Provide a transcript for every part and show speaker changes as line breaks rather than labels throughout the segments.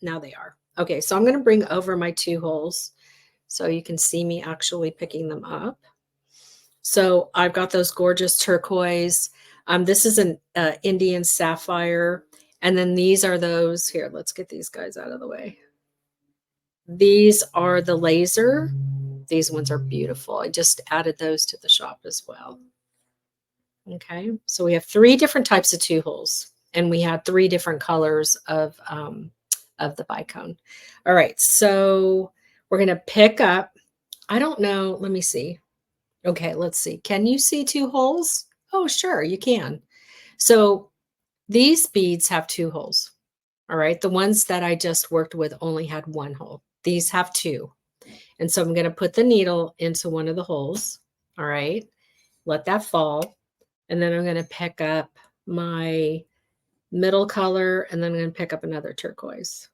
Now they are. Okay, so I'm going to bring over my 2 holes so you can see me actually picking them up. So I've got those gorgeous turquoise. This is an Indian sapphire. And then these are those, here, let's get these guys out of the way. These are the laser. These ones are beautiful. I just added those to the shop as well. Okay, so we have 3 different types of 2 holes, and we had 3 different colors of the bicone. All right, so we're going to pick up, I don't know, let me see. Okay, let's see. Can you see 2 holes? Oh, sure, you can. So these beads have 2 holes. All right, the ones that I just worked with only had 1 hole. These have 2. And so I'm going to put the needle into one of the holes. All right, let that fall. And then I'm going to pick up my middle color, and then I'm going to pick up another turquoise.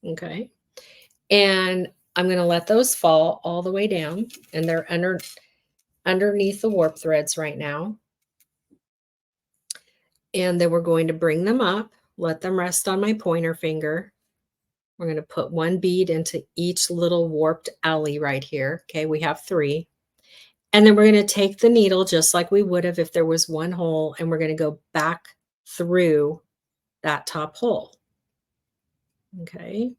Okay. And I'm going to let those fall all the way down, and they're underneath the warp threads right now. And then we're going to bring them up, let them rest on my pointer finger. We're going to put 1 bead into each little warped alley right here. Okay, we have 3. And then we're going to take the needle just like we would have if there was 1 hole, and we're going to go back through that top hole. Okay.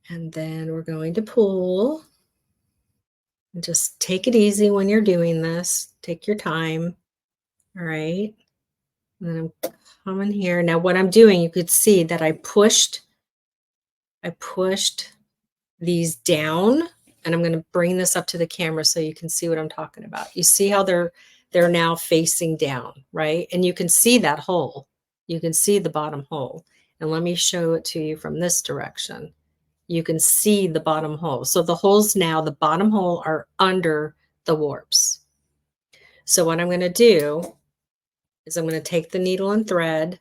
And then we're going to pull. And just take it easy when you're doing this. Take your time. All right. And then I'm coming here. Now what I'm doing, you could see that I pushed these down, and I'm going to bring this up to the camera so you can see what I'm talking about. You see how they're now facing down, right? And you can see that hole. You can see the bottom hole. And let me show it to you from this direction. You can see the bottom hole. So the holes now, the bottom hole are under the warps. So what I'm going to do is I'm going to take the needle and thread,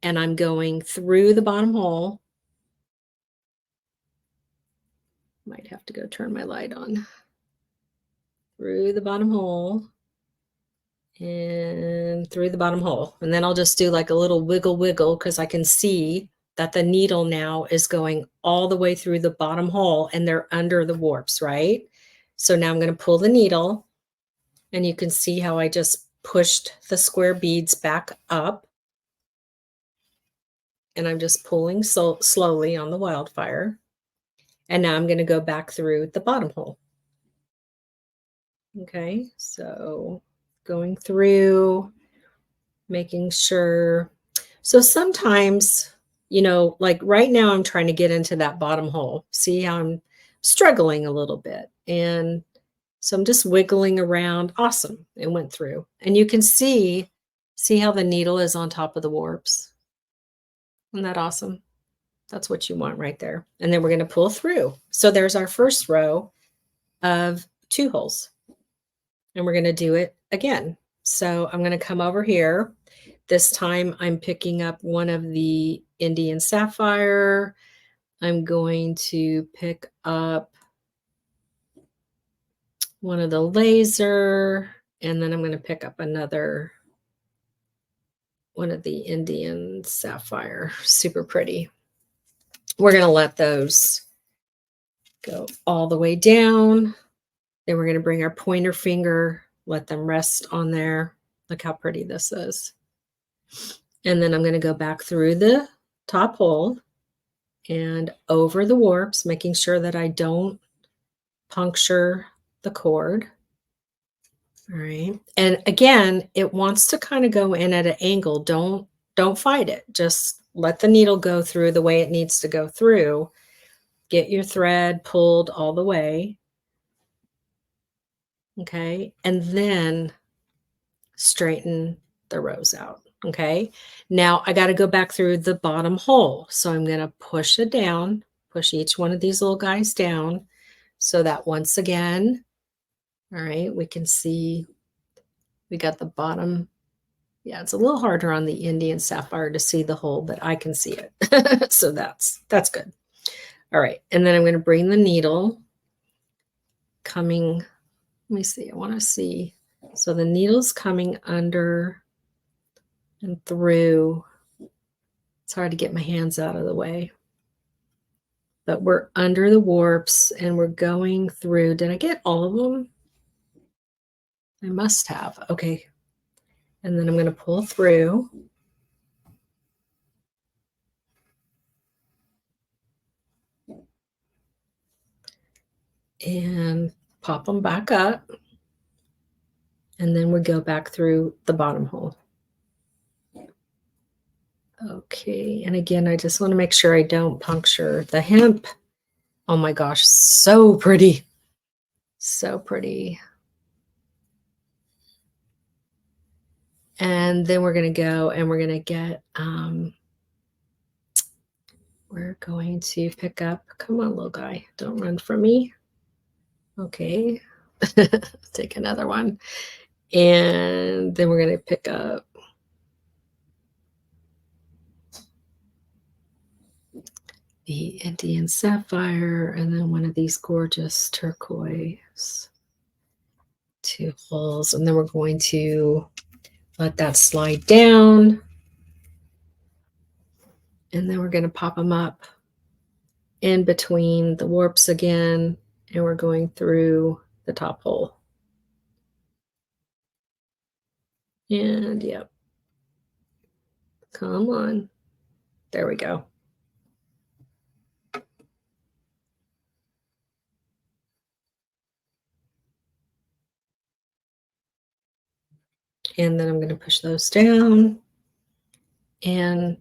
and I'm going through the bottom hole. Might have to go turn my light on. Through the bottom hole and through the bottom hole. And then I'll just do like a little wiggle because I can see that the needle now is going all the way through the bottom hole, and they're under the warps, right? So now I'm going to pull the needle, and you can see how I just pushed the square beads back up. And I'm just pulling slowly on the wildfire. And now I'm going to go back through the bottom hole. Okay, so going through, making sure. So sometimes, you know, like right now I'm trying to get into that bottom hole. See how I'm struggling a little bit. And so I'm just wiggling around. Awesome. It went through. And you can see how the needle is on top of the warps. Isn't that awesome? That's what you want right there. And then we're going to pull through. So there's our first row of 2 holes. And we're going to do it again. So I'm going to come over here. This time I'm picking up one of the Indian sapphire. I'm going to pick up one of the laser, and then I'm going to pick up another one of the Indian sapphire. Super pretty. We're going to let those go all the way down. Then we're going to bring our pointer finger, let them rest on there. Look how pretty this is. And then I'm going to go back through the top hole and over the warps, making sure that I don't puncture the cord. All right. And again, it wants to kind of go in at an angle. Don't fight it. Just let the needle go through the way it needs to go through. Get your thread pulled all the way. Okay. And then straighten the rows out. Okay. Now I got to go back through the bottom hole. So I'm going to push it down, push each one of these little guys down so that once again, all right, we can see we got the bottom. Yeah, it's a little harder on the Indian sapphire to see the hole, but I can see it. So that's good. All right. And then I'm going to bring the needle coming. Let me see. I want to see So the needle's coming under and through. It's hard to get my hands out of the way. But we're under the warps and we're going through. Did I get all of them? I must have. Okay. And then I'm going to pull through. And pop them back up. And then we go back through the bottom hole. Okay, and again, I just want to make sure I don't puncture the hemp. Oh my gosh, so pretty. So pretty. And then we're going to go and we're going to get, we're going to pick up, come on, little guy, don't run from me. Okay, take another one. And then we're going to pick up the Indian sapphire and then one of these gorgeous turquoise. 2 holes, and then we're going to let that slide down. And then we're going to pop them up in between the warps again, and we're going through the top hole. And yep. Come on. There we go. And then I'm going to push those down. And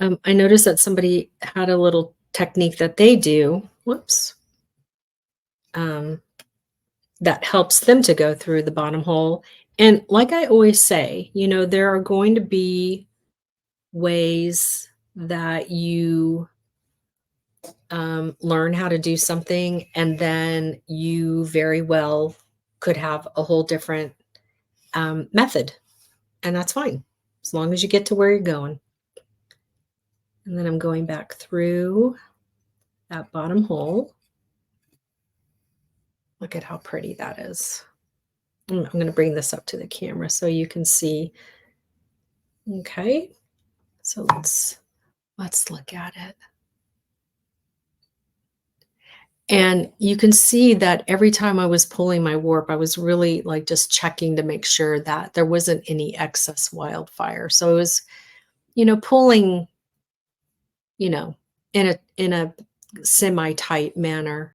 I noticed that somebody had a little technique that they do. Whoops. That helps them to go through the bottom hole. And like I always say, you know, there are going to be ways that you learn how to do something, and then you very well could have a whole different method, and that's fine as long as you get to where you're going. And then I'm going back through that bottom hole. Look at how pretty that is. I'm going to bring this up to the camera so you can see. Okay, so let's look at it. And you can see that every time I was pulling my warp, I was really like just checking to make sure that there wasn't any excess wildfire. So it was, you know, pulling, you know, in a semi-tight manner.